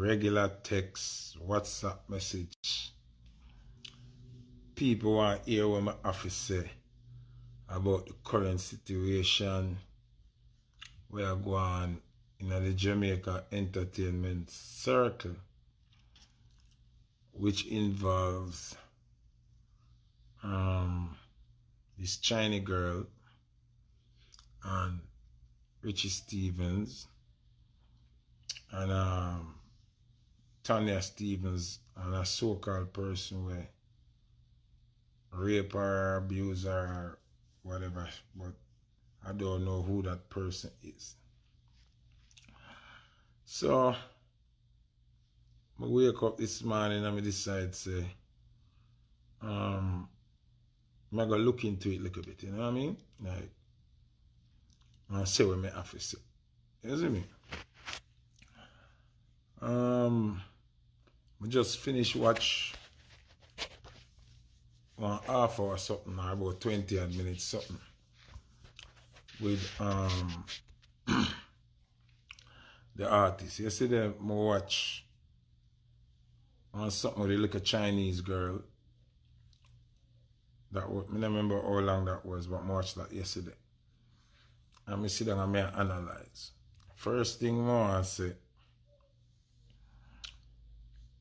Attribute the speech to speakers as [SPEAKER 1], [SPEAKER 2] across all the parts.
[SPEAKER 1] regular text, WhatsApp message. People want to hear what my office say about the current situation we are going in the Jamaica entertainment circle, which involves this Chinese girl and Richie Stephens and Tonya Stephens and a so-called person where rape or abuse her or whatever, but I don't know who that person is. So I wake up this morning and I decide to say, I'm gonna look into it a little bit, you know what I mean? Like, and see what I have to say. You see me? I just finished watch 1/2 hour something, or about 20 odd minutes something with the artist. Yesterday I watch something with a little Chinese girl. That was, I don't remember how long that was, but I watched that yesterday. And I sit down and I analyze. First thing I want to say,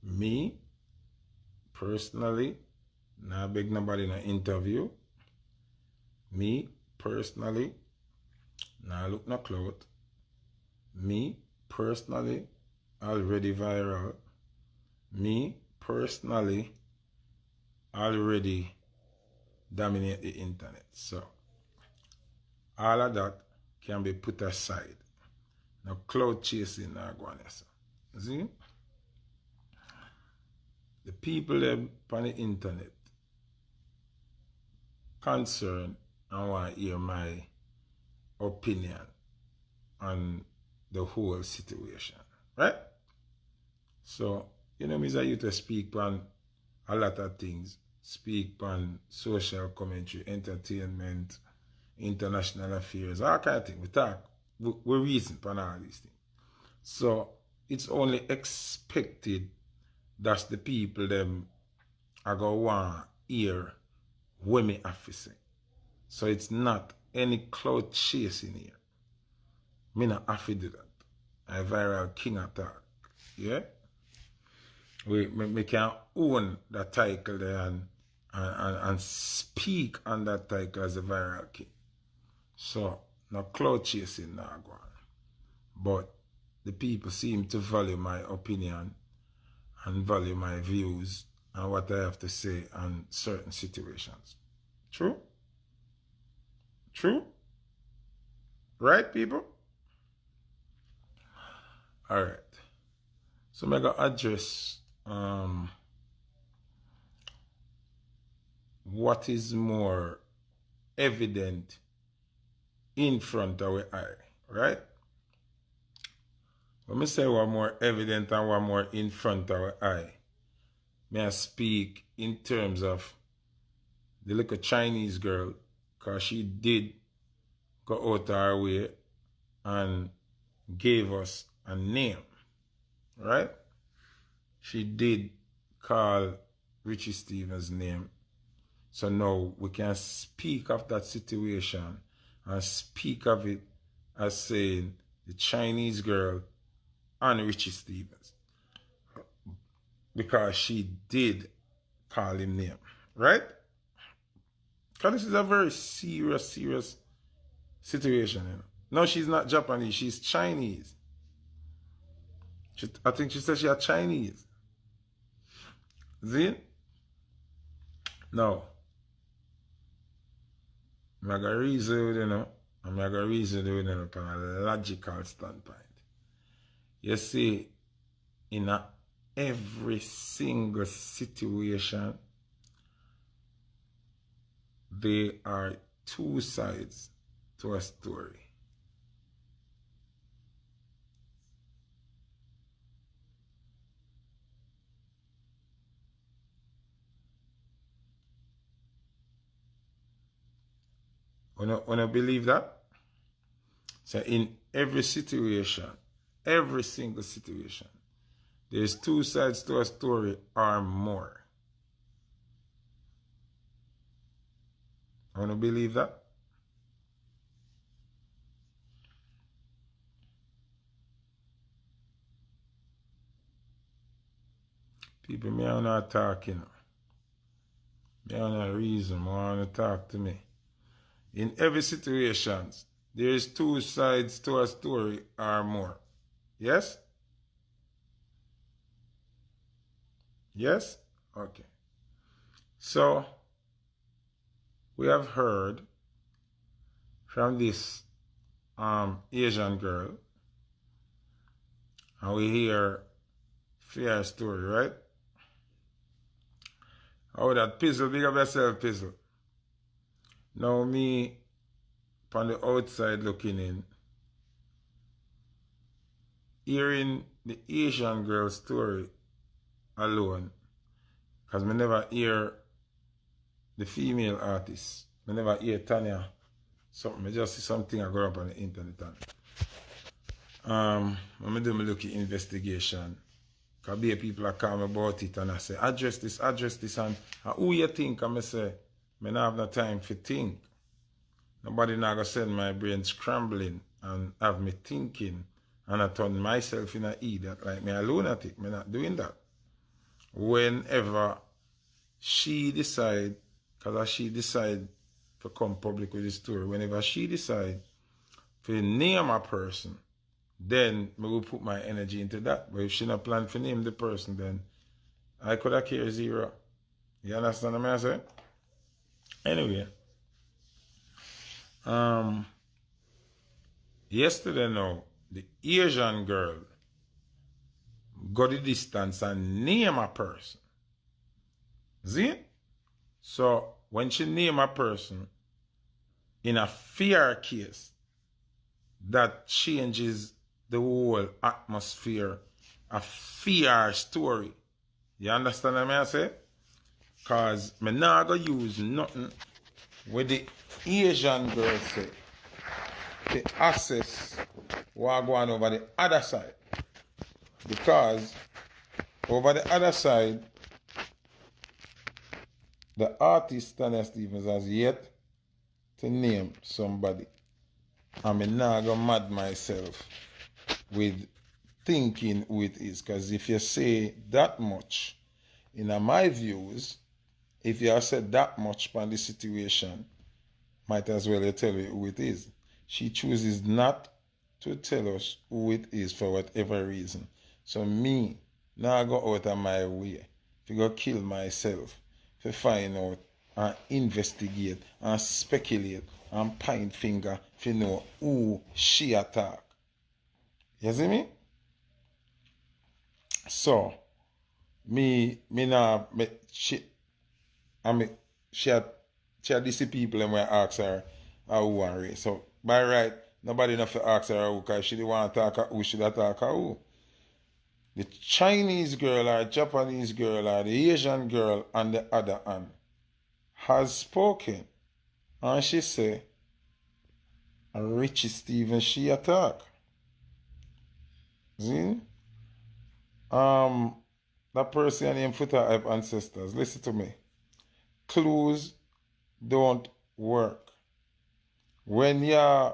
[SPEAKER 1] me, personally, not beg nobody in an interview. Me, personally, not look no clout. Me, personally, already viral. Me, personally, already dominate the internet. So, all of that can be put aside. No cloud chasing not going on. See? The people them on the internet concerned and want to hear my opinion on the whole situation. Right? So, you know, I used to speak on a lot of things. Speak on social commentary, entertainment, international affairs, all kind of things. We talk, we reason on all these things. So, it's only expected that the people them are going to want to hear what me have to say. So it's not any cloud chasing here. Me not have to do that. I'm viral king attack. Yeah? Me can own that title there and speak on that title as a viral king. So no cloud chasing not going. But the people seem to value my opinion and value my views and what I have to say on certain situations. True? True? Right, people? Alright. So I'm going to address what is more evident in front of our eye. Right? When I say what more evident and what more in front of our eye, may I speak in terms of the little Chinese girl, because she did go out her way and gave us a name, right? She did call Richie Stephens' name. So now we can speak of that situation and speak of it as saying the Chinese girl and Richie Stephens, because she did call him name, right? Because this is a very serious situation. You know? No, she's not Japanese, she's Chinese. I think she said she's Chinese. See? Now, I'm going to reason with you know, I'm going to reason with you from a logical standpoint. You see, in every single situation, there are two sides to a story. When I believe that, so in every situation, every single situation, There's two sides to a story or more. I want to believe that. People may not talk, you know. They have no reason want to talk to me. In every situation, there is two sides to a story or more. Yes? Yes? Okay. So, we have heard from this Asian girl, and we hear fair story, right? How that Pizzle, big up yourself, Pizzle. Now me, on the outside looking in, hearing the Asian girl story alone, because I never hear the female artist. I never hear Tonya something. I just see something I go up on the internet. When I do my look at investigation, because people are calling me about it and I say, address this, and who you think? And I say, I don't have no time for think. Nobody now gonna send my brain scrambling and have me thinking and I turn myself in an idiot like me a lunatic. I'm not doing that. Whenever she decide, because she decide to come public with the story, whenever she decide to name a person, then I will put my energy into that. But if she not plan to name the person, then I could have care zero. You understand what I'm saying? Anyway, yesterday now, the Asian girl got the distance and name a person. See? So when she name a person in a fear case, that changes the whole atmosphere, a fear story. You understand what I say? Because I'm not going to use nothing with the Asian girl say to access what going over the other side. Because over the other side, the artist Tonya Stephens has yet to name somebody. I'm not going to mad myself with thinking who it is. Because if you say that much, in my views, if you have said that much on the situation, might as well you tell you who it is. She chooses not to tell us who it is for whatever reason. So me, now I go out of my way to go kill myself, to find out and investigate and speculate and point finger to know who she attack. You see me? So, she had these people and we ask her who and race. So by right, nobody enough to ask her who, because she didn't want to talk who, should attack her who. The Chinese girl or Japanese girl or the Asian girl on the other hand has spoken and she say Richie Stephens she attack. See? That person named Foota have ancestors. Listen to me. Clues don't work. When you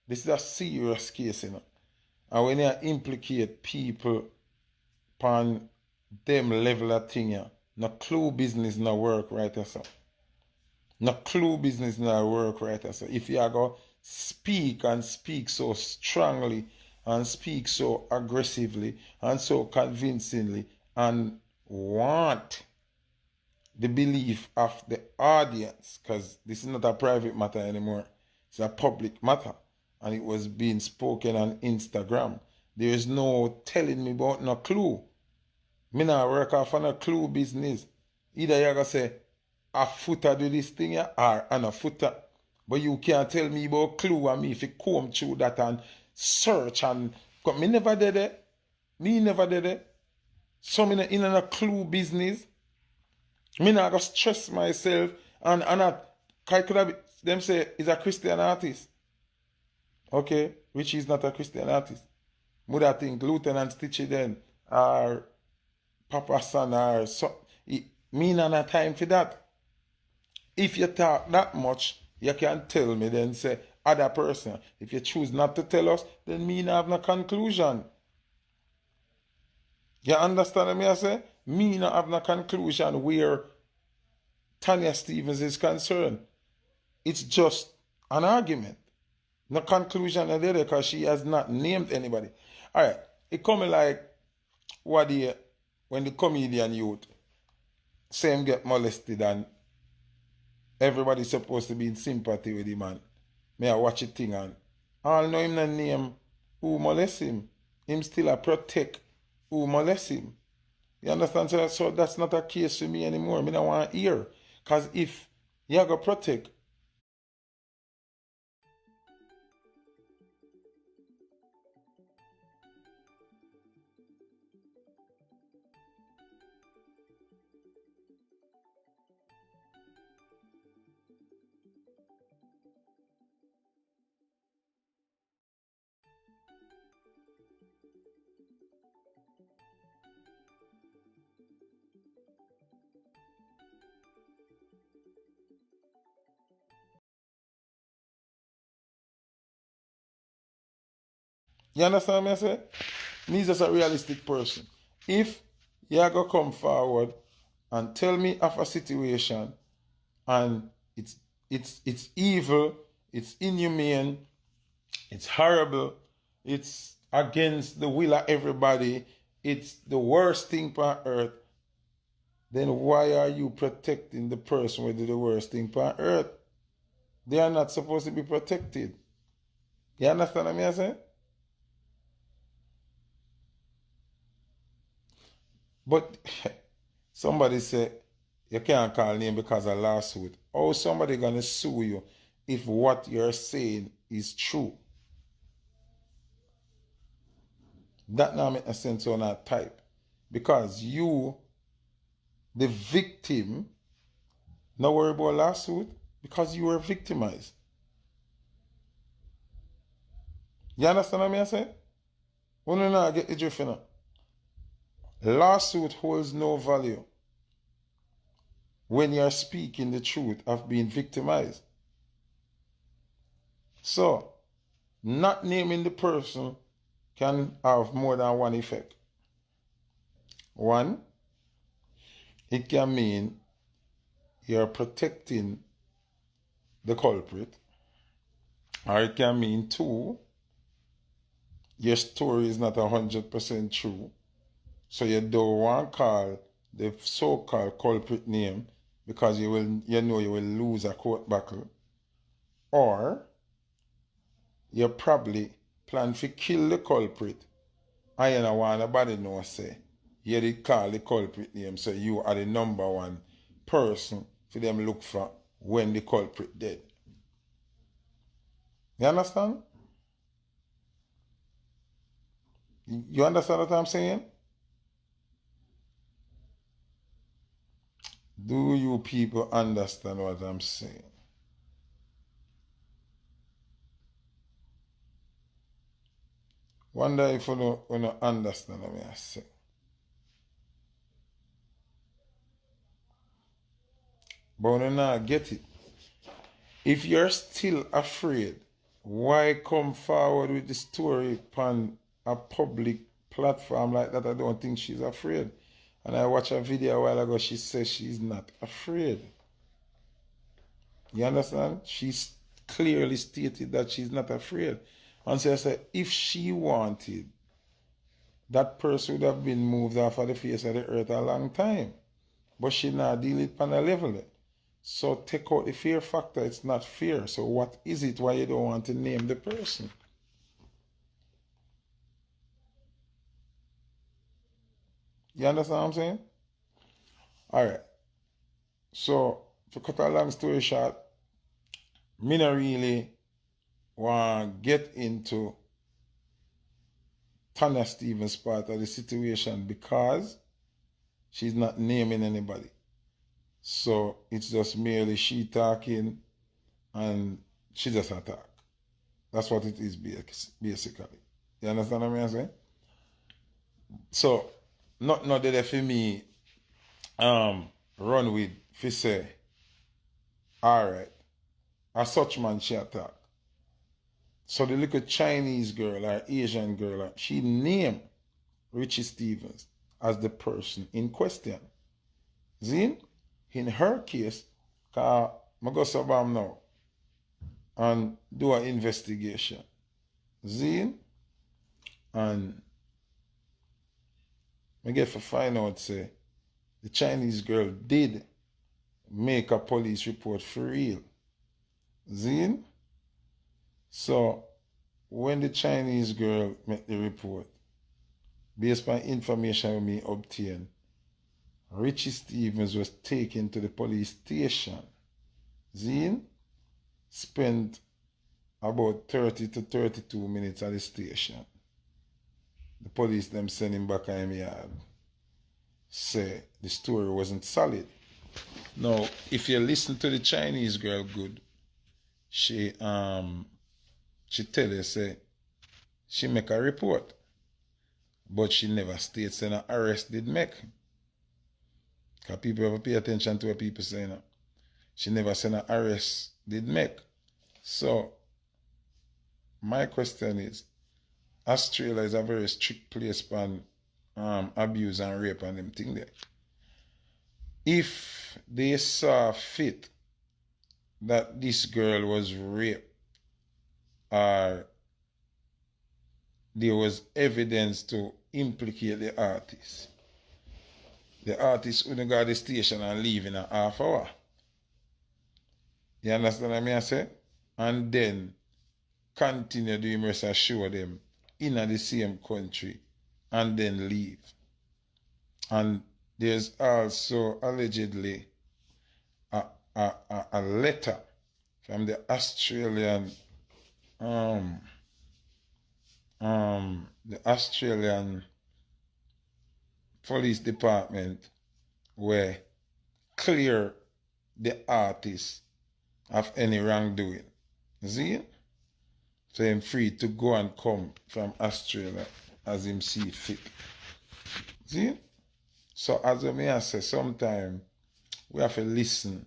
[SPEAKER 1] this is a serious case, you know. And when you implicate people upon them level of thing, yeah, no clue business no work right or so. No clue business no work right or so. If you are go speak and speak so strongly and speak so aggressively and so convincingly and want the belief of the audience, because this is not a private matter anymore, it's a public matter, and it was being spoken on Instagram. There is no telling me about no clue. Me not work off on a clue business. Either you're going to say, a Foota do this thing, or an a Foota. But you can't tell me about clue and me if you comb through that and search and... Me never did it. Me never did it. So me in a clue business. Me not gonna stress myself and not... Them say he's a Christian artist. Okay, Richie is not a Christian artist. Would I think Lieutenant Stitchy then or Papa son or so. Me not have time for that. If you talk that much, you can tell me, then say other person. If you choose not to tell us, then me not have no conclusion. You understand what I say? Me not have no conclusion where Tonya Stephens is concerned. It's just an argument. No conclusion there because she has not named anybody. Alright, it coming like what when the comedian youth same get molested and everybody's supposed to be in sympathy with him, man. May I watch it thing and all know him the name who molest him. Him still a protect who molest him. You understand? So that's not a case for me anymore. Me don't want to hear. Because if you go protect, you understand me I say? Me just a realistic person. If you go come forward and tell me of a situation and it's evil, it's inhumane, it's horrible, it's against the will of everybody, it's the worst thing on earth, then why are you protecting the person who did the worst thing on earth? They are not supposed to be protected. You understand what I say? But somebody say you can't call name because of lawsuit. How somebody gonna sue you if what you're saying is true? That now make a sense on that type. Because you, the victim, not worry about lawsuit because you were victimized. You understand what I say? When you not get the drift, you know? Lawsuit holds no value when you're speaking the truth of being victimized. So, not naming the person can have more than one effect. One, it can mean you're protecting the culprit, or it can mean two, your story is not 100% true, so you don't want to call the so-called culprit name because you know you will lose a court battle, or you probably plan to kill the culprit and you don't want nobody know say you did call the culprit name, so you are the number one person for them look for when the culprit dead. You understand? You understand what I'm saying? Do you people understand what I'm saying? Wonder if you don't understand what I say. But when you not get it, if you're still afraid, why come forward with the story upon a public platform like that? I don't think she's afraid. And I watched a video a while ago, she says she's not afraid. You understand? She's clearly stated that she's not afraid. And so I said, if she wanted, that person would have been moved off of the face of the earth a long time. But she not deal it on a level. So take out the fear factor, it's not fear. So what is it why you don't want to name the person? You understand what I'm saying? Alright. So to cut a long story short, me not really want to get into Tonya Stephens' part of the situation because she's not naming anybody. So it's just merely she talking and she just attack. That's what it is basically. You understand what I'm saying? So not there for me run with fi say, alright, a such man she attack. So the little Chinese girl or Asian girl, she named Richie Stephens as the person in question. See? In her case, I go sabam now and do an investigation. See? And I get to find out say the Chinese girl did make a police report for real. See? So when the Chinese girl made the report, based on information we obtained, Richie Stephens was taken to the police station. Zine spent about 30 to 32 minutes at the station. The police them send him back in the yard. Say the story wasn't solid. Now, if you listen to the Chinese girl good, she tell you say she make a report, but she never states an arrest did make. Because people have to pay attention to what people say now. She never said an arrest did make. So my question is, Australia is a very strict place on abuse and rape and them thing there. If they saw fit that this girl was raped or there was evidence to implicate the artist wouldn't go to the station and leave in a half hour. You understand what I mean? I say? And then continue doing rest of show them in the same country and then leave. And there's also allegedly a letter from the Australian police department where clear the artist of any wrongdoing. See? So I'm free to go and come from Australia as him see fit. See? So as I may say, sometimes we have to listen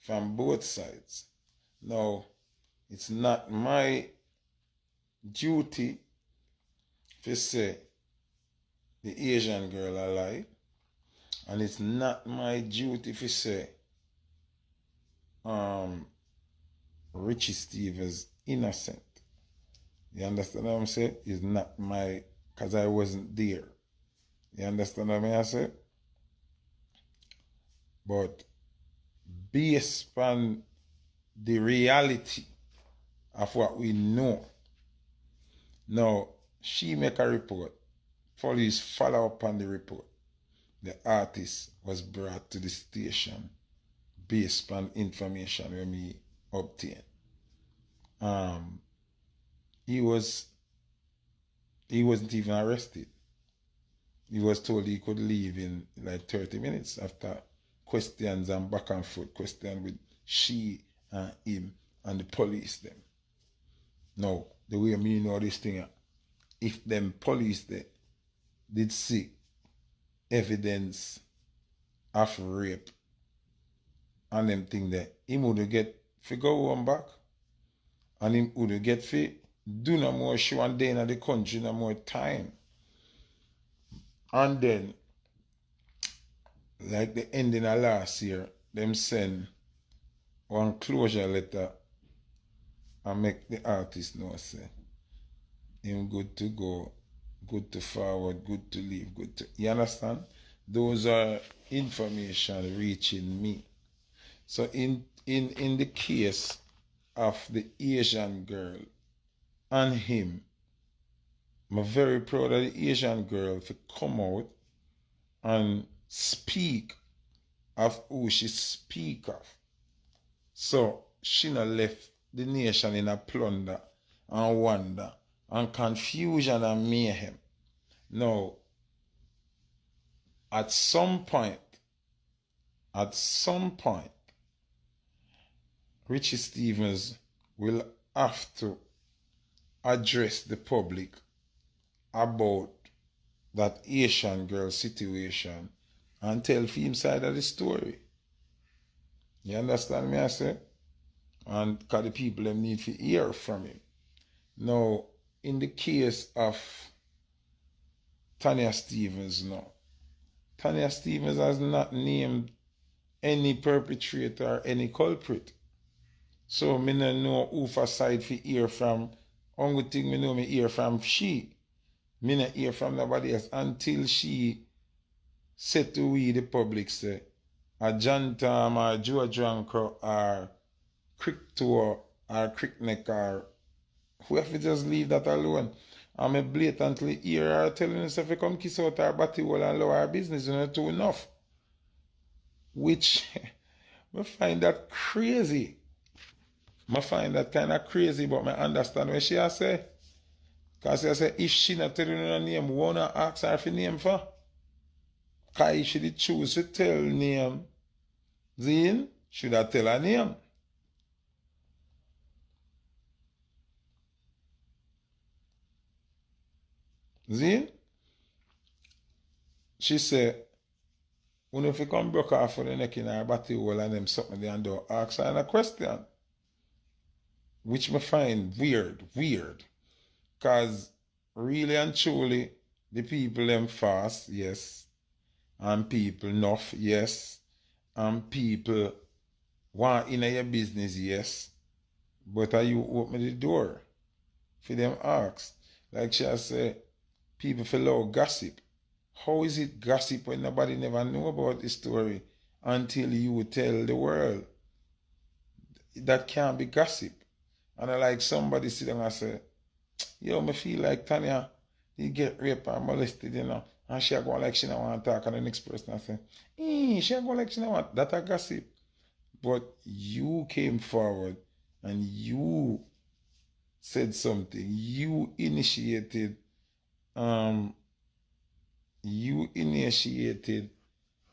[SPEAKER 1] from both sides. Now, it's not my duty to say the Asian girl alive, and it's not my duty to say Richie Stephens innocent. You understand what I'm saying? It's not my, because I wasn't there. You understand what I say? But based on the reality of what we know, now she make a report, police follow up on the report. The artist was brought to the station based on information we me obtained. He wasn't even arrested. He was told he could leave in like 30 minutes after questions and back and forth question with she and him and the police them. Now, the way me know this thing, if them police they did see evidence of rape and them thing there, him would get figure one back and him would get fi do no more show and then in the country no more time. And then, like the ending of last year, them send one closure letter and make the artist know say him good to go, good to forward, good to leave, good to, you understand? Those are information reaching me. So in the case of the Asian girl and him, I'm very proud of the Asian girl to come out and speak of who she speak of. So she not left the nation in a plunder and wonder and confusion and mayhem. Now, at some point, Richie Stephens will have to address the public about that Asian girl situation and tell him side of the story. You understand me, I say? And because the people them need to hear from him. Now, in the case of Tonya Stephens, no. Tonya Stephens has not named any perpetrator or any culprit. So me no know who for side to hear from. Only thing me know me hear from she. Me not hear from nobody else until she said to we the public say a John Tom or Joe Dranko or Crick Tour or Crick Neck or we have to just leave that alone. And me blatantly hear her telling us if you come kiss out our body wall and allow our business, you know, too enough. Which I find that crazy. I find that kind of crazy, but I understand what she has said. Because she said, if she not telling her name, we want to ask her for name for. Because she did choose to tell name, then should I tell her name? Then she said, when if you come broke off for the neck in her body hole and them something they and do, ask her a question. Which I find weird. Because really and truly, the people them fast, yes. And people enough, yes. And people want in your business, yes. But are you open the door for them ask? Like she say, people follow gossip. How is it gossip when nobody never know about the story until you tell the world? That can't be gossip. And I like somebody sit down and say, yo, me feel like Tonya, he get raped and molested, you know. And she go like she don't want to talk. And the next person I say, she go like she don't want. That a gossip. But you came forward and you said something. You initiated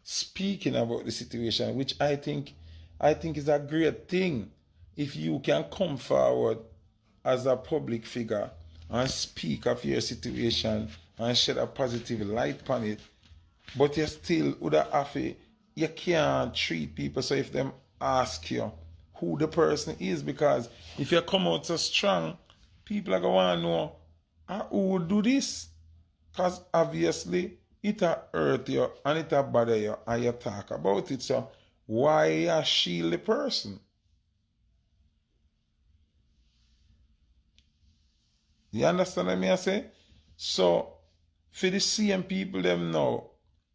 [SPEAKER 1] speaking about the situation, which I think is a great thing. If you can come forward as a public figure and speak of your situation and shed a positive light on it, but you still would have to, you can't treat people so if them ask you who the person is, because if you come out so strong, people are going to want to know who would do this, because obviously it'll hurt you and it'll bother you and you talk about it. So why shield the person? You understand what I say? So for the same people them now,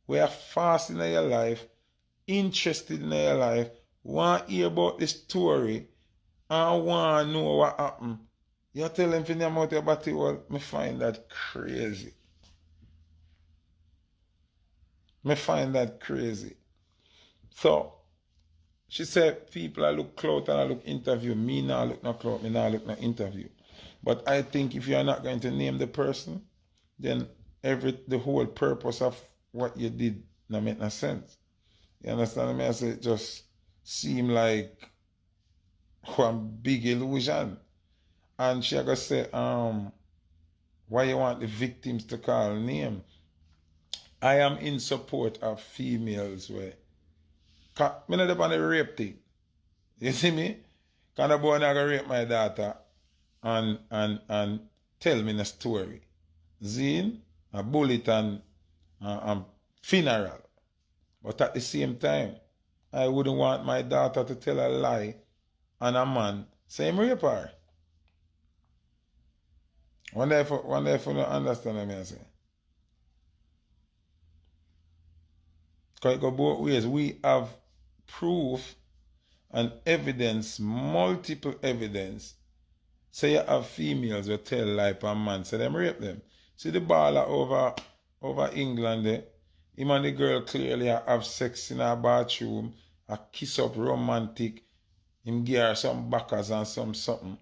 [SPEAKER 1] we are fast in your life, interested in your life, want to hear about the story and want to know what happened. You tell them for them out your body, well, me find that crazy. So she said people I look clout and I look interview. Me now look no clout, me now look no interview. But I think if you're not going to name the person, then the whole purpose of what you did not make no sense. You understand me? I say it just seem like one big illusion. And she gonna say, why you want the victims to call name? I am in support of females where me not on the rape thing. You see me? Can a boy not gonna rape my daughter and tell me a story. Zine, a bullet and funeral. But at the same time, I wouldn't want my daughter to tell a lie and a man say him rape her. Wonder if you don't understand what I say. Because it go both ways. We have proof and evidence, multiple evidence. Say you have females who tell lie per man, so them rape them. See the baller over England there, him and the girl clearly have sex in her bathroom, a kiss up romantic, him give her some backers and some something.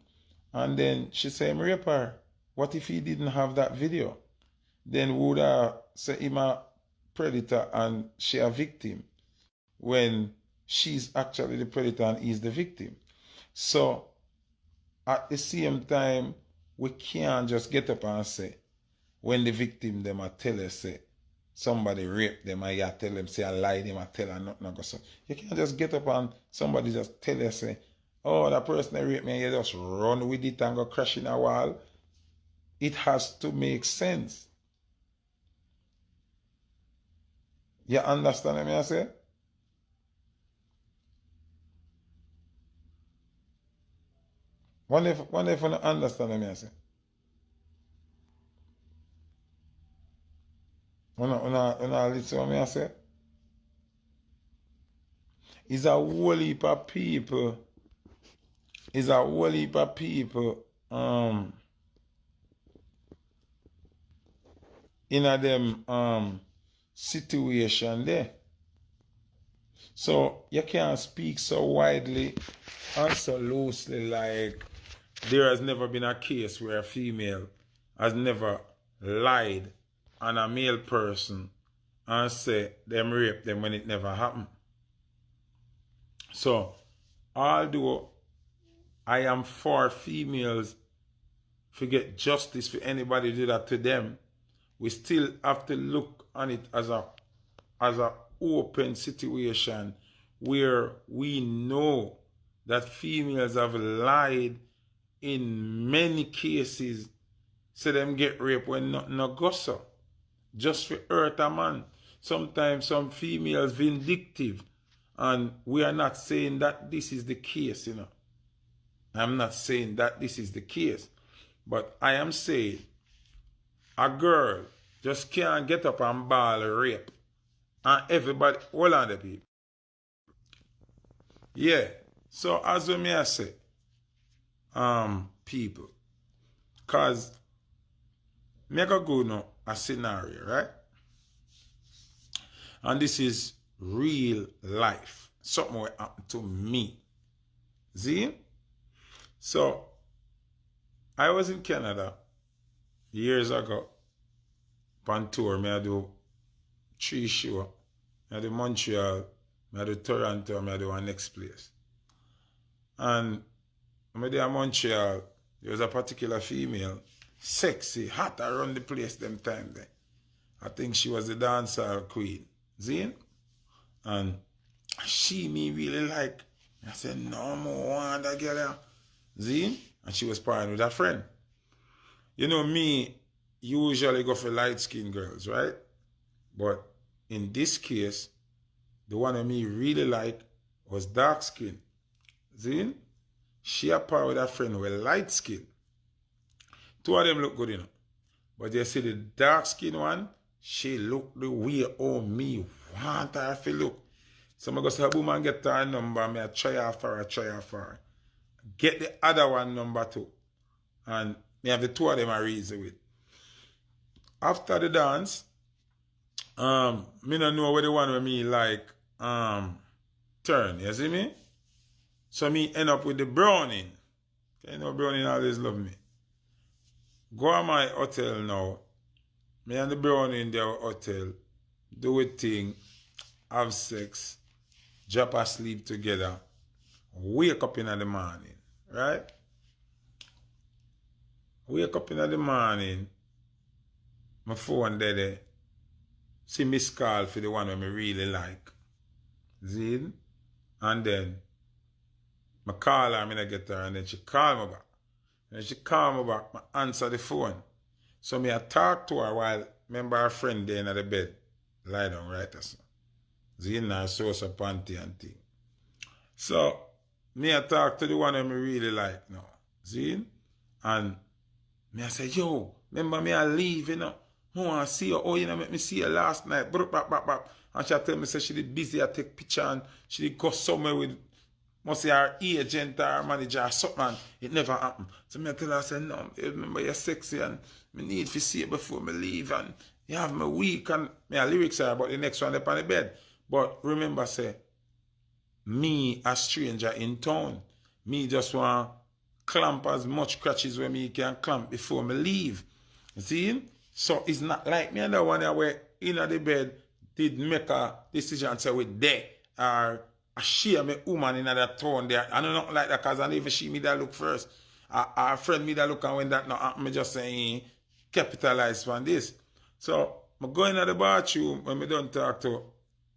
[SPEAKER 1] And then she say him rape her. What if he didn't have that video? Then would I say him a predator and she a victim when she's actually the predator and he's the victim? So at the same time, we can't just get up and say, when the victim them a tell us say somebody raped them and you tell them say I lied them, I tell her nothing I go so. You can't just get up and somebody just tell us say, oh, that person that raped me and you just run with it and go crash in a wall. It has to make sense. You understand what I say? Wonder if you don't understand what I say? When I listen to what I say? It's a whole heap of people. It's a whole heap of people in a them situation there. So you can't speak so widely and so loosely like there has never been a case where a female has never lied on a male person and say them raped them when it never happened. So although I am for females to get justice for anybody do that to them, we still have to look on it as a open situation where we know that females have lied in many cases, so them get raped when nothing no go so. Just for hurt a man. Sometimes some females vindictive, and we are not saying that this is the case, you know. I'm not saying that this is the case, but I am saying a girl just can't get up and bawl rape. And everybody, hold on the people. Yeah. So as we may say, people, cause me go now a scenario, right? And this is real life. Something will happen to me. See? So I was in Canada years ago. On tour, I do 3 shows. I do Montreal, I do Toronto, I do one next place. And when I do Montreal, there was a particular female, sexy, hot around the place them time there. I think she was the dancehall queen. See? And she me really like. I said, no more want that girl. See? And she was partying with a friend. You know me, usually go for light-skinned girls, right? But in this case, the one that me really like was dark-skinned. See? She apart with her friend with light-skinned. 2 of them look good, you know. But you see the dark-skinned one, she look the way me want her to look. So I go say, boom, and get her number, I try her for her. Get the other one number 2. And me have the 2 of them I reason with. After the dance, me don't know where the one with me like turn, you see me? So me end up with the browning. You know browning always love me. Go to my hotel now. Me and the brownie in the hotel, do a thing, have sex, drop asleep together, wake up in the morning, right? Wake up in the morning, my phone there, see missed call for the one that I really like. See? And then, I call her, I get her, and then she call me back. And she call me back, I answer the phone. So me I talk to her while remember her friend there in the bed, lie down right or so. See in her source of panty and thing. So me I talk to the one that I really like now. See? And me I say, yo, remember me I leave, you know. I want to see you. Oh, you know, make me see you last night. And she tell me say she did busy, I take picture and she did go somewhere with must say her agent or her manager or something. It never happened. So me I tell her, I say, no, remember you're sexy and me need to see you before me leave and you have me weak and me a lyrics her about the next one up on the bed. But remember say, me a stranger in town. Me just want clamp as much crutches where me can clamp before me leave. See? So it's not like me and the one where in the bed did make a decision say we there or she me woman in that town there. I don't know like that because I never see me that look first. Our friend me that look and when that not happen, me just saying capitalize on this. So, I'm going to the bathroom when I don't talk to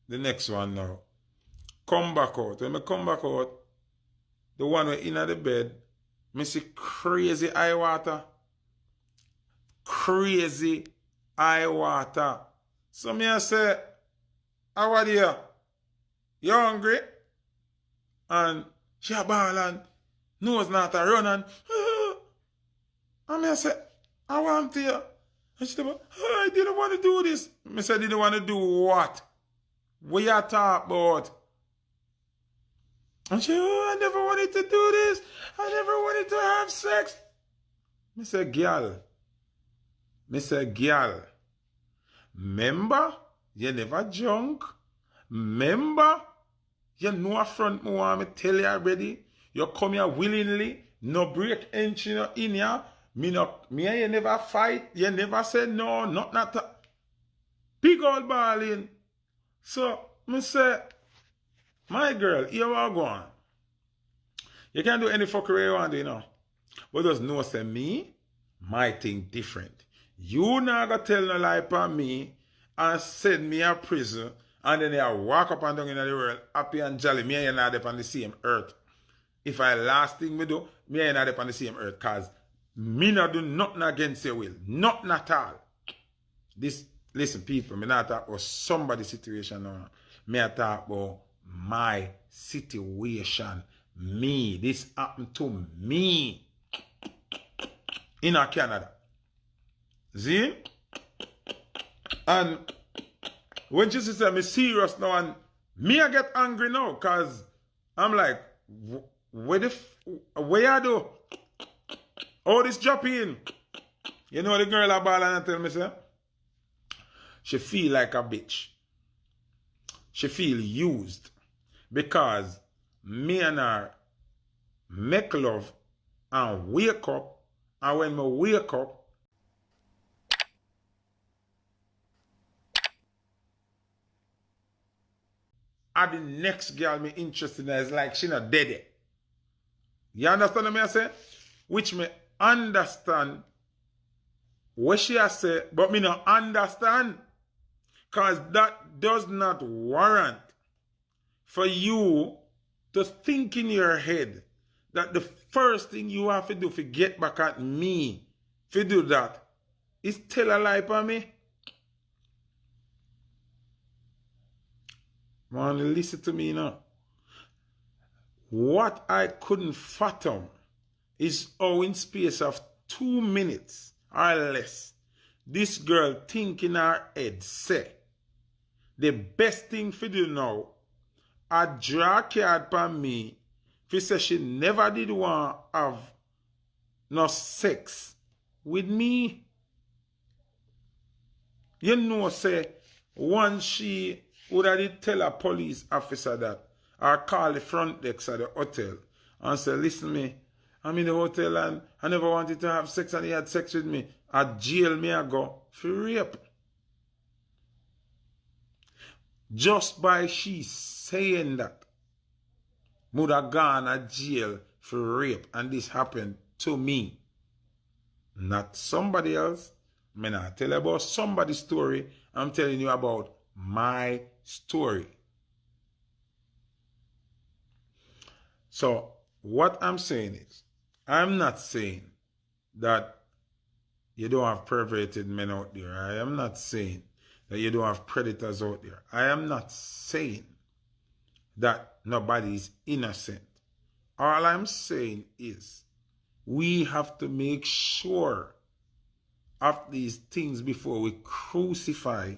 [SPEAKER 1] the next one now. Come back out. When I come back out, the one who in the bed, I see crazy eye water. Crazy eye water. So me I say, how are you? You hungry? And she a ball and nose not a run and me I say, I want to you. And she said, I didn't want to do this. I said, didn't want to do what? What you talk about? And she said, I never wanted to do this. I never wanted to have sex. I said, girl. Remember, you never drunk. Remember, you know a front me want me tell you already. You come here willingly, no break entry in here. Me and you never fight. You never say no, not big old balling. So, me say, my girl, here we go on. You can do any fuckery you want to, you know. But just know, say me, my thing different. You not gonna tell no lie upon me and send me a prison and then you walk up and down in the world happy and jolly. Me and you not up on the same earth. If I last thing me do, me and you not up on the same earth. Cause me not do nothing against your will. Nothing at all. This, listen people, me not talk about somebody's situation now. Me I talk about my situation. Me. This happened to me. In Canada. See? And when she said, I'm serious now, and me I get angry now, because I'm like, where you do? All this drop in. You know the girl a ball and tell me, say, she feel like a bitch. She feel used. Because me and her make love and wake up, and when me wake up, and the next girl me interested in is like she not dead yet. You understand what I say? Which me understand what she has said, but me not understand. Because that does not warrant for you to think in your head that the first thing you have to do to get back at me, to do that, is tell a lie for me. Man, listen to me now. What I couldn't fathom is how in space of 2 minutes or less, this girl think in her head, say, the best thing for do now, I draw a card for me, for say she never did want to have no sex with me. You know, say, once she would have tell a police officer that, or call the front desk at the hotel and say, listen me, I'm in the hotel and I never wanted to have sex and he had sex with me. At jail me I go for rape. Just by she saying that, would have gone to jail for rape, and this happened to me. Not somebody else. I not tell you about somebody's story. I'm telling you about my story. So, what I'm saying is, I'm not saying that you don't have perverted men out there. I am not saying that you don't have predators out there. I am not saying that nobody is innocent. All I'm saying is we have to make sure of these things before we crucify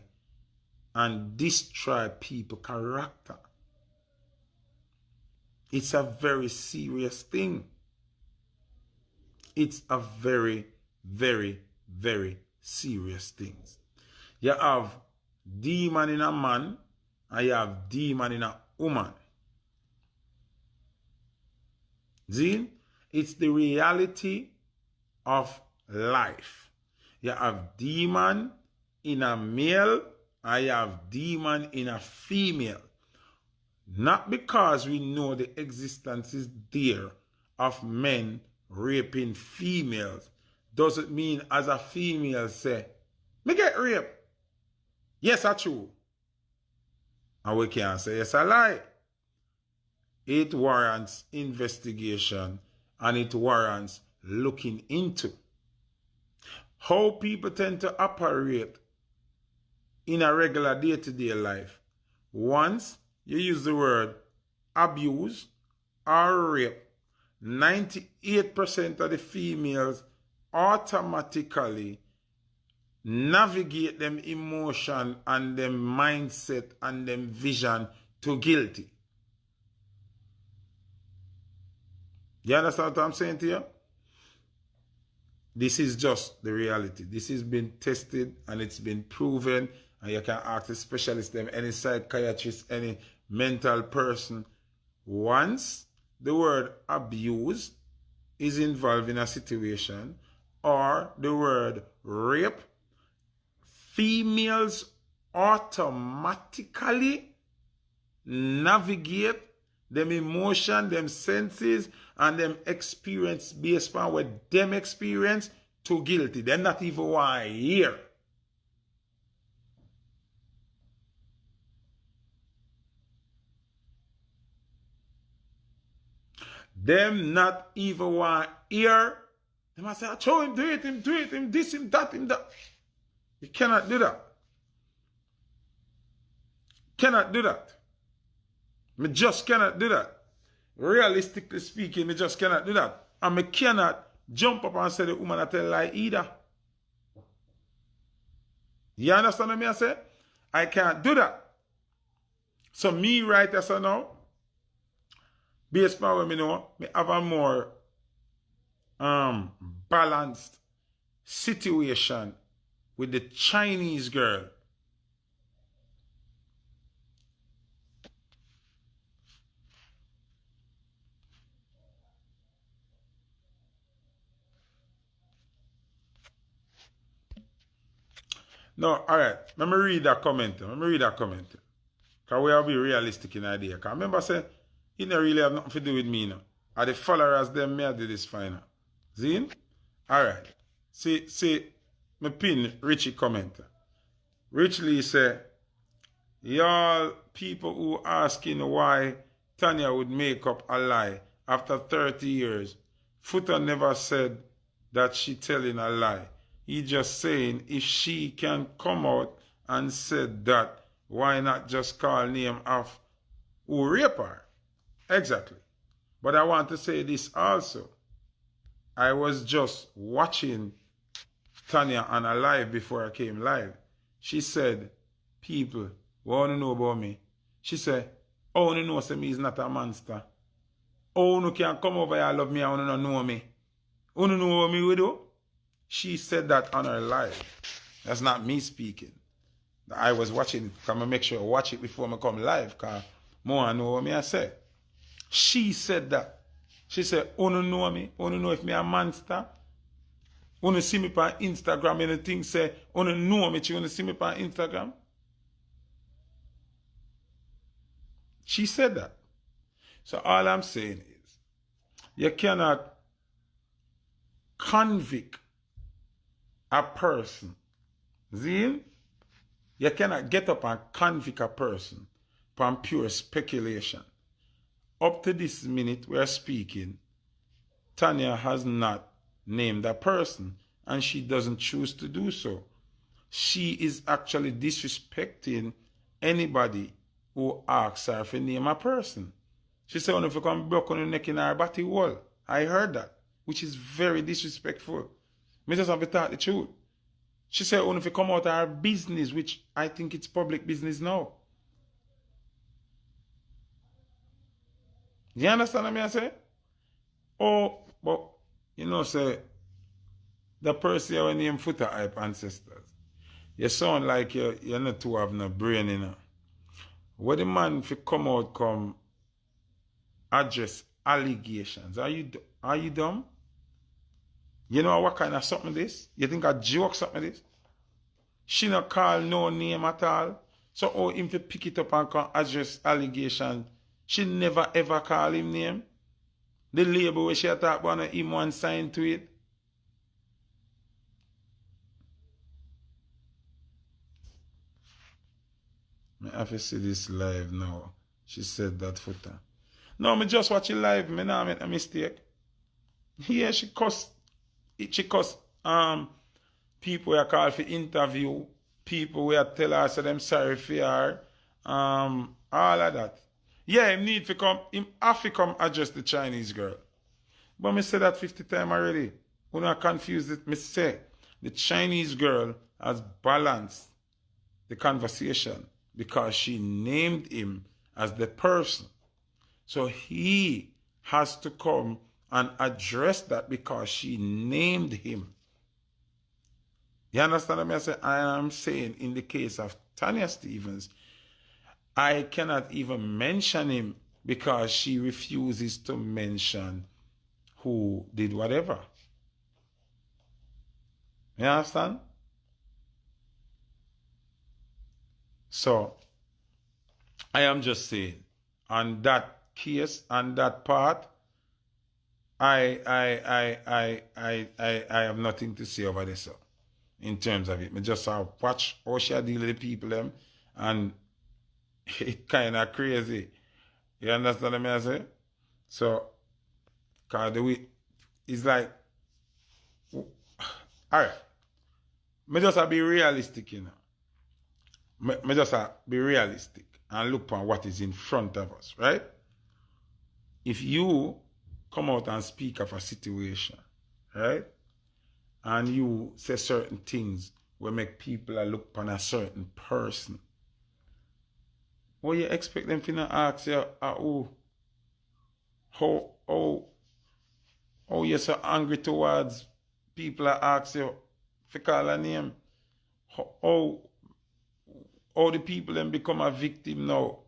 [SPEAKER 1] and destroy people's character. It's a very serious thing. It's a very, very, very serious thing. You have demon in a man and you have demon in a woman. See? It's the reality of life. You have demon in a male and you have demon in a female. Not because we know the existence is there of men raping females. doesn't mean as a female say, me get raped. Yes, that's true. And we can't say it's a lie. It warrants investigation and it warrants looking into. How people tend to operate in a regular day-to-day life. Once you use the word abuse or rape, 98% of the females automatically navigate them emotion and them mindset and them vision to guilty. You understand what I'm saying to you? This is just the reality. This has been tested and it's been proven. And you can ask a specialist, them, any psychiatrist, any mental person. Once the word abuse is involved in a situation or the word rape, females automatically navigate them emotion, them senses, and them experience based on what them experience to guilty. They're not even want to hear. Them not even want to hear. They must say, show him, do it, him this, him that, him that. You cannot do that. Cannot do that. Me just cannot do that. Realistically speaking, me just cannot do that. And me cannot jump up and say the woman a tell lie either. You understand what I say? I can't do that. So me right as I know, based on what me know, me have a more balanced situation with the Chinese girl. No, all right. Let me read that comment. Because we have to be realistic in idea. Because remember saying, it don't really have nothing to do with me now. Are the followers them me I do this final. See? All right. See, me pin Richie comment. Richie say, y'all people who asking why Tonya would make up a lie after 30 years. Foota never said that she telling a lie. He just saying if she can come out and said that, why not just call name of who rape her? Exactly. But I want to say this also. I was just watching Tonya on a live before I came live. She said, people, what want to know about me? She said, oh, you know say me is not a monster. Oh, you can come over here and love me and you don't know me. You don't know what me will do? She said that on her live. That's not me speaking. I was watching it. Because I make sure I watch it before I come live. Because more I know what me I say. She said that. She said, you don't know me. You don't know if me a monster. You don't see me on Instagram and the thing say, you don't know me. You don't see me on Instagram. She said that. So all I'm saying is, you cannot convict a person. See? You cannot get up and convict a person from pure speculation. Up to this minute we're speaking, Tonya has not named a person and she doesn't choose to do so. She is actually disrespecting anybody who asks her to name a person. She said, if you come broke on the neck in her body wall. I heard that, which is very disrespectful. Me just have to talk the truth. She said, only if you come out of her business, which I think it's public business now. You understand what I say? Oh, but, you know, say, the person you name Foota hype ancestors. You sound like you're not too have no brain, you know. What the man if you come out, come address allegations. Are you dumb? You know what kind of something this? You think I joke something this? She not call no name at all. So how him to pick it up and come address allegation? She never ever call him name. The label where she talk about him one sign to it. I have to see this live now. She said that Foota. No, me just watch it live. Me not make a mistake. Here she cuss people who call for interview, people who tell her say them sorry for her, all of that. Yeah, him have to come address the Chinese girl. But me say that 50 times already. When I confuse it, me say the Chinese girl has balanced the conversation because she named him as the person. So he has to come and address that because she named him. You understand what I say? I am saying in the case of Tonya Stephens, I cannot even mention him because she refuses to mention who did whatever. You understand? So, I am just saying, on that case, on that part, I have nothing to say over this, so, in terms of it. I just watch how she deal with the people them, and it kind of crazy. You understand what I say? So, cause the way it's like, all right. I just be realistic, you know. I just be realistic and look on what is in front of us, right? If you come out and speak of a situation, right? And you say certain things will make people look upon a certain person, what you expect them to not ask you, how you're so angry towards people that ask you to call a name? How the people then become a victim now?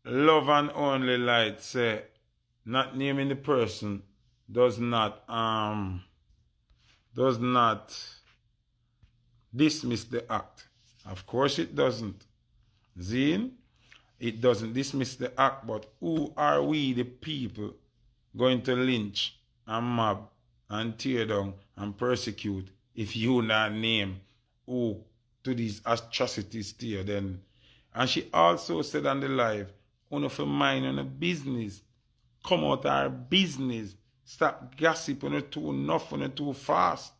[SPEAKER 1] Love and Only Light say not naming the person does not dismiss the act. Of course it doesn't. Zine, it doesn't dismiss the act, but who are we the people going to lynch and mob and tear down and persecute if you not name who to these atrocities tear then? And she also said on the live, "Uno for mind on a business, come out our business, stop gossip on it too enough, on it too fast."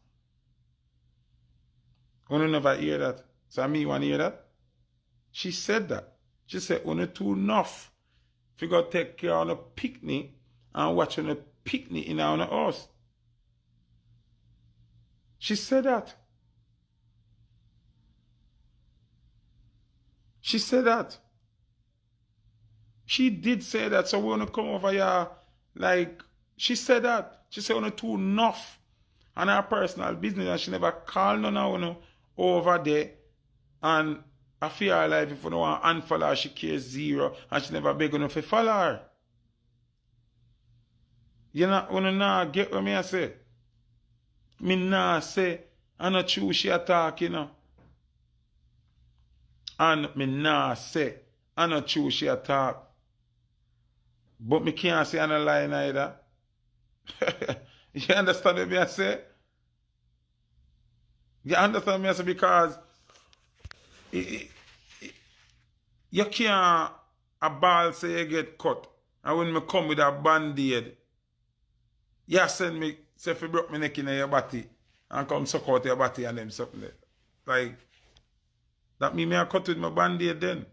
[SPEAKER 1] Uno never hear that. So me want to hear that? She said that. She said, "Uno too enough. If you go take care of a picnic and watch on a picnic in our house." She said that. She said that. She did say that. So we want to come over here like, she said that. She said, "Uno too enough." And her personal business, and she never called none of uno over there. And I feel her life, if you don't want to unfollow her, she cares zero. And she never beg uno to follow her. You know, uno nah get what me I say. Me nah say, I'm not true she attack, you know. And me nah say, I'm not true she attack. But me can't say I'm a lie either. You understand what me I say? You understand me I say? Because you can't a ball say you get cut. And when me come with a band-aid, you send me, say if you broke my neck in your body and come suck out your body and them something there. Like, that mean me I cut with my band-aid then.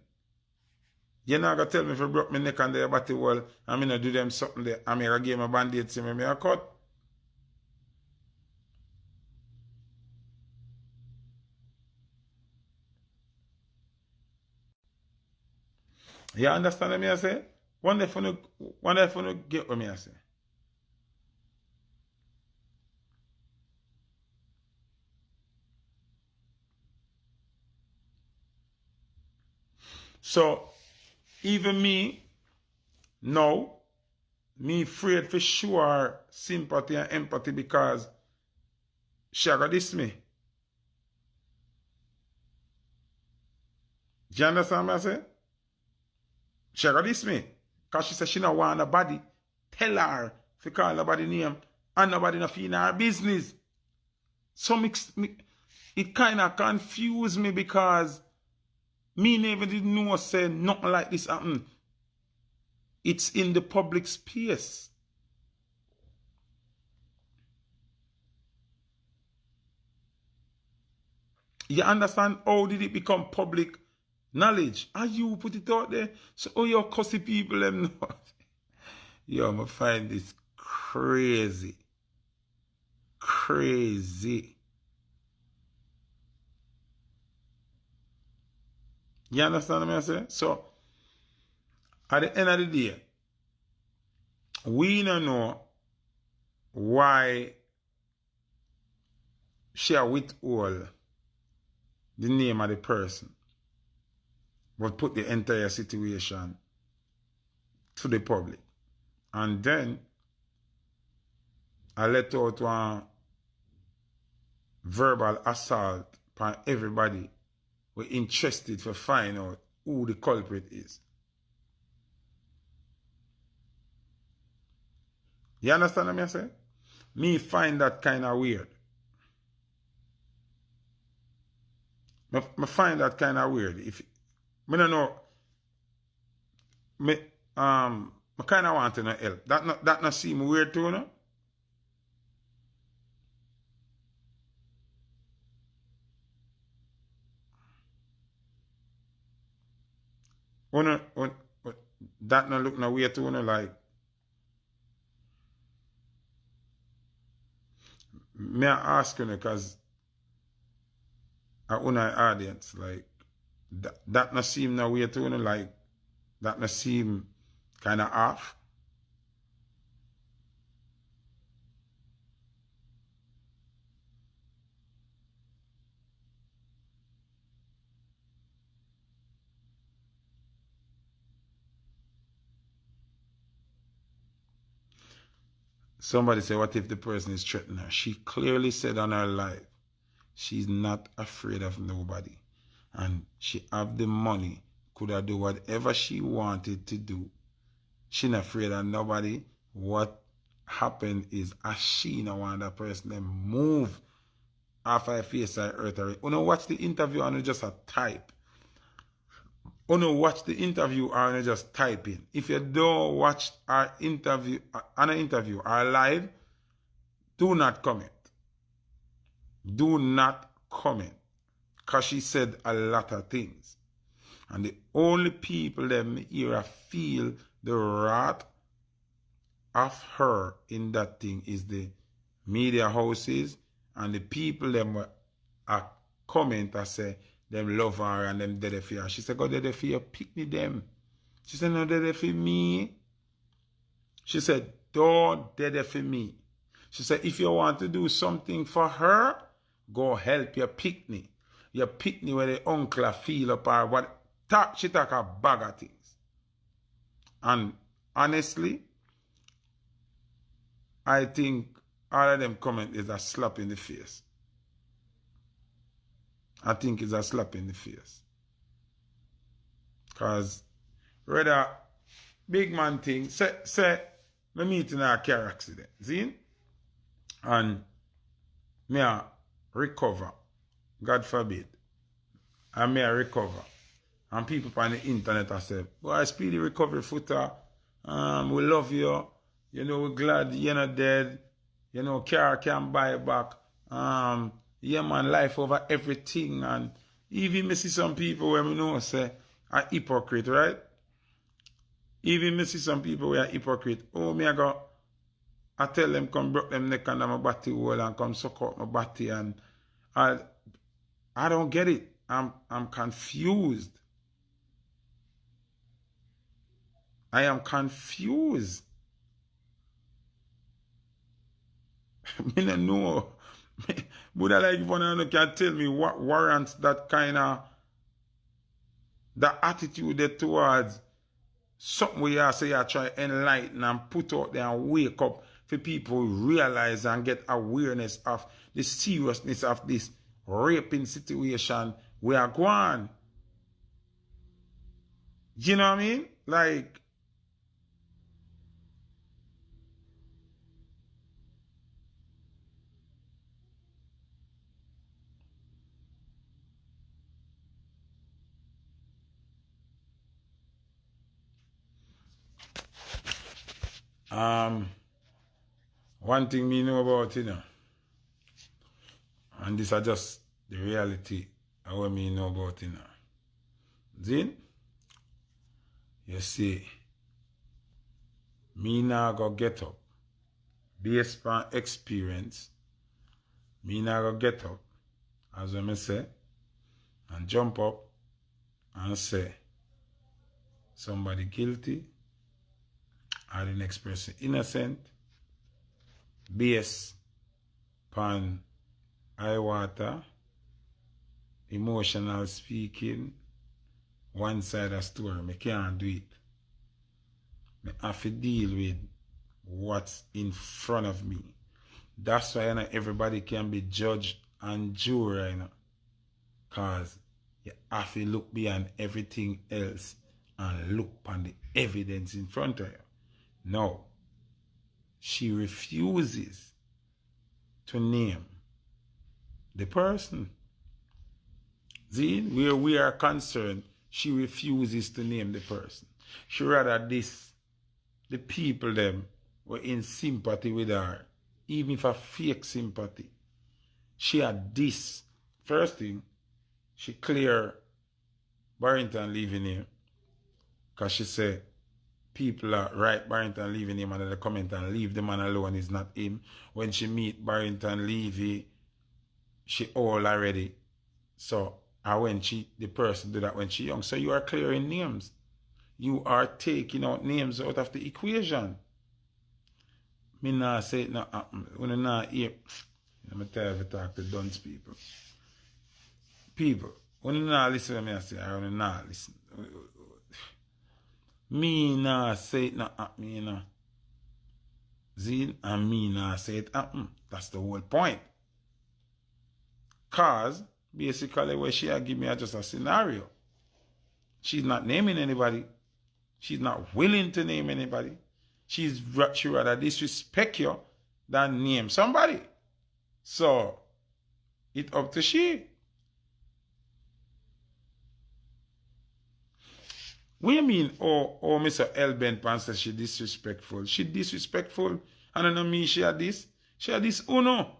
[SPEAKER 1] You're not going to tell me if you broke my neck and your body well and me not do them something there. And me I give my band-aid to me I cut. You understand what me I say? One day for no get what me I say. So, even me, now, me afraid for sure sympathy and empathy because she got this me. Do you understand what I say? She got this me. Because she said she don't want nobody tell her to call nobody name and nobody not in her business. it kind of confused me because me never did know say nothing like this happen. It's in the public space. You understand? How did it become public knowledge? And you put it out there. So all your cussy people them know. Yo, I find this crazy. Crazy. You understand what I'm saying? So, at the end of the day, we don't know why she withhold the name of the person, but put the entire situation to the public. And then, I let out one verbal assault upon everybody who interested to find out who the culprit is. You understand what I'm saying? Me find that kind of weird. I find that kind of weird. If I don't know, I kind of want to know help. That not seem weird to you, no? That not look no weird to you, no? Like, me I ask you because I own an audience, like, that not seem no weird to you, no? Like, that not seem kind of off. Somebody say, what if the person is threatening her? She clearly said on her live, she's not afraid of nobody. And she have the money, could have do whatever she wanted to do. She not afraid of nobody. What happened is, as she no want that person to move off her face or earth. You know, watch the interview and just a type. You know, watch the interview and just type in. If you don't watch our interview, our live, do not comment. Do not comment. Because she said a lot of things. And the only people that here feel the wrath of her in that thing is the media houses and the people that comment and say them love her and them dead for her. She said, go dead for you, pick me them. She said, no dead for me. She said, don't dead for me. She said, if you want to do something for her, go help your picnic. Your picnic where the uncle feel up or what. She talk a bag of things. And honestly, I think all of them comment is a slap in the face. I think it's a slap in the face. Because rather big man thing, say me meet in a car accident, see? And me a recover, God forbid. And me a recover. And people on the internet have said, boy, speedy recovery, Foota. We love you. You know, we're glad you're not dead. You know, car can buy back. Yeah, man, life over everything. And even me see some people where we know say are hypocrite, right? Even me see some people where are hypocrite. Oh, me I tell them come broke them neck under my body hole and come suck out my body, and I don't get it. I'm confused. I am confused. I don't know. But I like if one can tell me what warrants that kind of that attitude there towards something where you say you try to enlighten and put out there and wake up for people realize and get awareness of the seriousness of this raping situation we are going. You know what I mean? Like, One thing me know about, and this is just the reality of what me know about, Zin, you see, me now go get up based on experience. Me now go get up, as I say, and jump up and say somebody guilty or the next person innocent based upon eye water, emotional speaking, one side of story. I can't do it. I have to deal with what's in front of me. That's why everybody can be judge and jury, because you have to look beyond everything else and look on the evidence in front of you. No, she refuses to name the person. See, where we are concerned, she refuses to name the person. She rather diss the people them were in sympathy with her, even if a fake sympathy. She had this. First thing, she clear Barrington leaving him, because she said people are right Barrington leaving him, and they comment and leave the man alone, is not him. When she meet Barrington Levy, she old already. So, and when the person do that when she young. So you are clearing names. You are taking out names out of the equation. Me nah say it not happen. When you not hear, let me tell you to talk to dunce people. People, when you not listen to me, I say, I when you not listen. Me nah say it not happen, Zin, and me nah say it happen. That's the whole point. Cause, basically, what she give me just a scenario. She's not naming anybody. She's not willing to name anybody. She rather disrespect you than name somebody. So, it's up to she. What do you mean, Mr. Elben Pan says she disrespectful? She disrespectful. And I know me, she had this. She had this uno.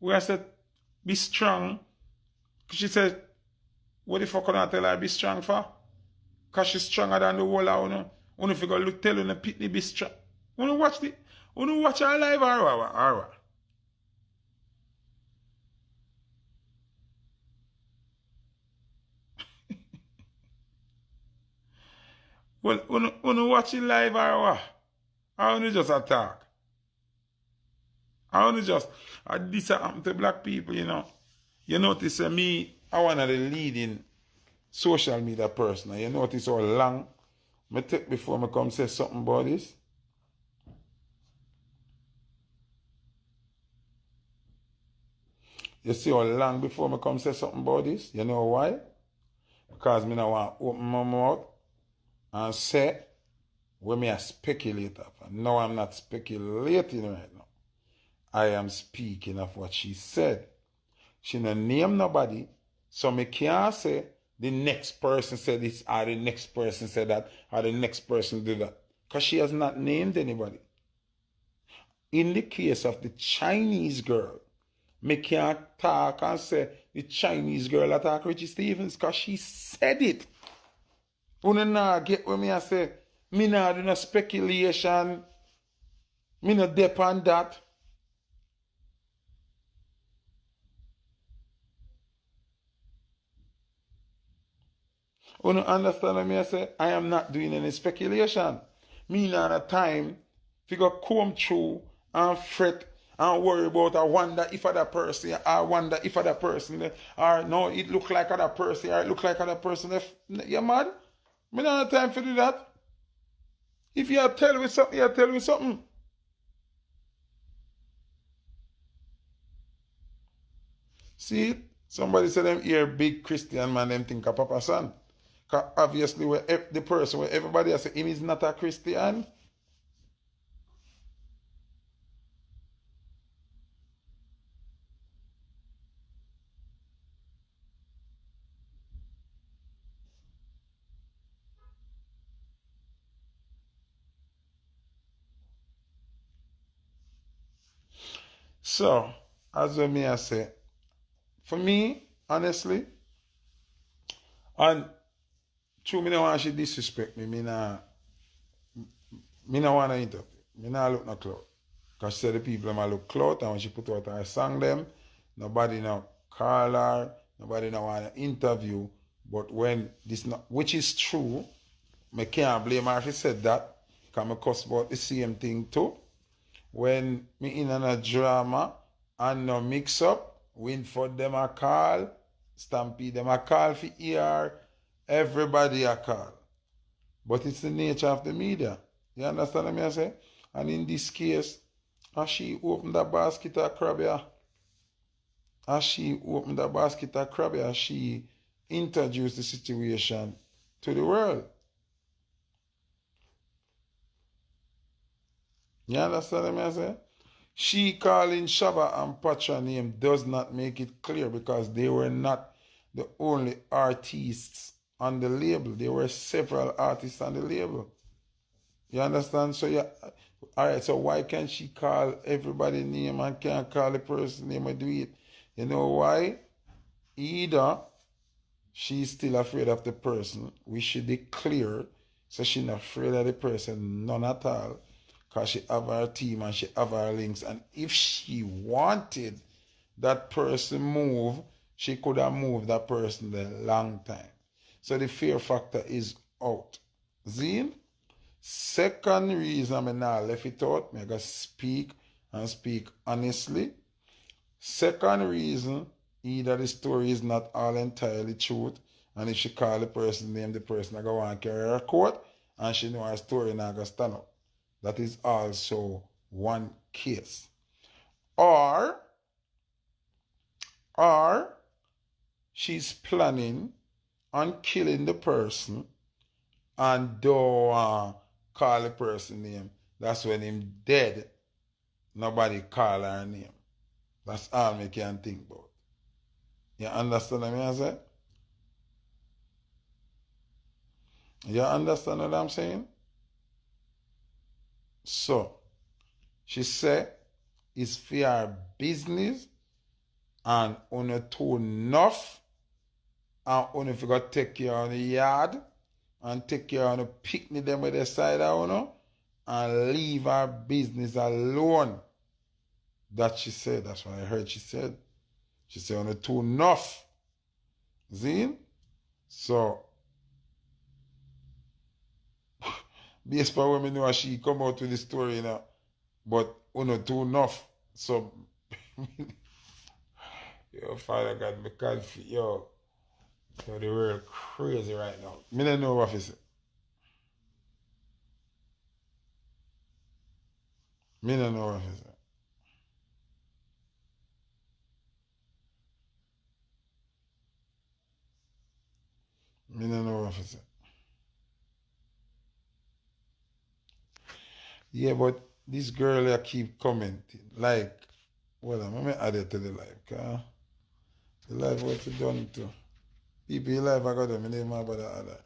[SPEAKER 1] Where I said, be strong. She said, what the fuck can I tell her be strong for? Because she's stronger than the whole of uno. Uno if you go look, tell her pitney be strong. Uno watch her live or what? Well, uno watch it live or what? Or uno just attack? Or uno just, this happen to black people, You notice me, I one of the leading social media person. You notice how long I take before I come say something about this? You see how long before I come say something about this? You know why? Because I don't want to open my mouth and say where me a speculate of. No, I'm not speculating right now. I am speaking of what she said. She no name nobody, so me can't say the next person said this, or the next person said that, or the next person did that. Because she has not named anybody. In the case of the Chinese girl, me can't talk and say the Chinese girl attack Richie Stephens because she said it. You nah get what me I say. Me nah do no speculation. Me no dep on that. You understand what me I say? I am not doing any speculation. Me not a time to go comb through and fret and worry about I wonder if other person, I wonder if other person, or no, it look like other person, or it look like other person. You mad? Me not have time to do that. If you tell me something, you tell me something. See, somebody said them here big Christian man, them think of Papa Son. Because obviously the person where everybody else say him is not a Christian. So, as what me I say, for me, honestly, and true, me no want she disrespect me. Me no want to interview. Me not look no clout. Because she said the people might look clout, and when she put out her song them, nobody now call her, nobody now want to interview. But when this not, which is true, me can't blame her if she said that, because me cuss about the same thing too. When me in a drama and no mix up, Winford them a call, Stampede them a call for ER, everybody a call. But it's the nature of the media. You understand what I say? And in this case, as she opened the basket of crab here, she introduced the situation to the world. You understand what I say? She calling Shabba and Patra name does not make it clear because they were not the only artists on the label. There were several artists on the label. You understand? So yeah, all right. So why can't she call everybody's name and can't call the person's name and do it? You know why? Either she's still afraid of the person. We should be clear, so she's not afraid of the person, none at all, because she have her team and she have her links. And if she wanted that person move, she could have moved that person a long time. So the fear factor is out. Zine? Second reason I'm not left it out, I gotta speak and speak honestly. Second reason, either the story is not all entirely truth, and if she call the person name, the person I go want to carry her court, and she know her story not gonna stand up. That is also one case. Or she's planning on killing the person and don't call the person name. That's when him dead, nobody call her name. That's all me can think about. You understand what I say? You understand what I'm saying? So, she said, it's for her business and only too enough and only if you got to take care of the yard and take care of the picnic them with the side of you and leave her business alone. That she said. That's what I heard she said. She said only too enough. See? So, based on women know she come out with the story, but only too enough. So, yo, Father God, me confused. Yo, the world crazy right now. Me don't know what to say. Me don't know what to say. Me don't know what to say. Yeah, but this girl I keep commenting. Like, well, I'm going to add it to the live. The live what you done to. People live I got them, and they my brother other.